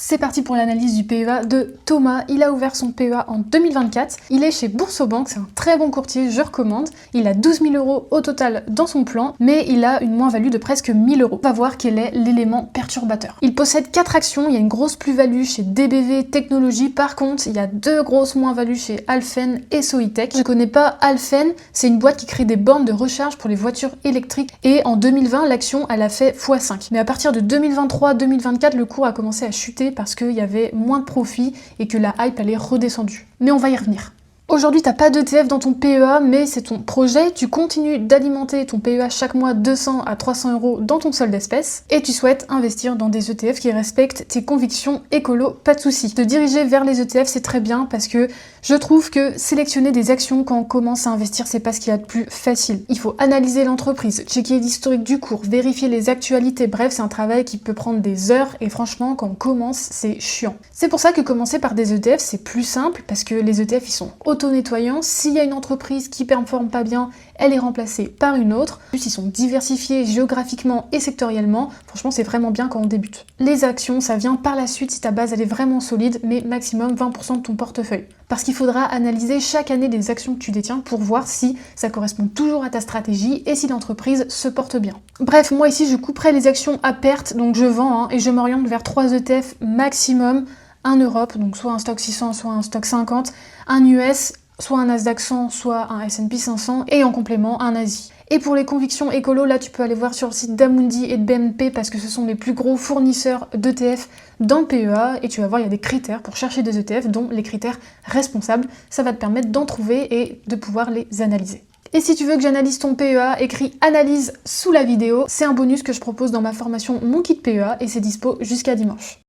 C'est parti pour l'analyse du PEA de Thomas. Il a ouvert son PEA en 2024. Il est chez Boursorama, c'est un très bon courtier, je recommande. Il a 12 000 € au total dans son plan, mais il a une moins-value de presque 1 000 €. On va voir quel est l'élément perturbateur. Il possède 4 actions, il y a une grosse plus-value chez DBV Technologies. Par contre, il y a 2 grosses moins-values chez Alfen et Soitec. Je connais pas Alfen, c'est une boîte qui crée des bornes de recharge pour les voitures électriques. Et en 2020, l'action, elle a fait x5. Mais à partir de 2023-2024, le cours a commencé à chuter parce qu'il y avait moins de profit et que la hype elle est redescendue. Mais on va y revenir. Aujourd'hui, t'as pas d'ETF dans ton PEA, mais c'est ton projet. Tu continues d'alimenter ton PEA chaque mois 200 à 300 € dans ton solde d'espèces et tu souhaites investir dans des ETF qui respectent tes convictions écolo, pas de souci. Te diriger vers les ETF, c'est très bien parce que je trouve que sélectionner des actions quand on commence à investir, c'est pas ce qu'il y a de plus facile. Il faut analyser l'entreprise, checker l'historique du cours, vérifier les actualités. Bref, c'est un travail qui peut prendre des heures et franchement, quand on commence, c'est chiant. C'est pour ça que commencer par des ETF, c'est plus simple parce que les ETF, ils sont auto-nettoyants. S'il y a une entreprise qui performe pas bien, elle est remplacée par une autre. En plus, ils sont diversifiés géographiquement et sectoriellement. Franchement, c'est vraiment bien quand on débute. Les actions, ça vient par la suite si ta base elle est vraiment solide, mais maximum 20% de ton portefeuille. Parce qu'il faudra analyser chaque année des actions que tu détiens pour voir si ça correspond toujours à ta stratégie et si l'entreprise se porte bien. Bref, moi ici, je couperai les actions à perte, donc je vends et je m'oriente vers 3 ETF maximum. Un Europe, donc soit un stock 600, soit un stock 50, un US, soit un Nasdaq 100, soit un S&P 500, et en complément un Asie. Et pour les convictions écolo, là tu peux aller voir sur le site d'Amundi et de BNP parce que ce sont les plus gros fournisseurs d'ETF dans le PEA et tu vas voir, il y a des critères pour chercher des ETF, dont les critères responsables. Ça va te permettre d'en trouver et de pouvoir les analyser. Et si tu veux que j'analyse ton PEA, écris analyse sous la vidéo. C'est un bonus que je propose dans ma formation Mon Kit PEA et c'est dispo jusqu'à dimanche.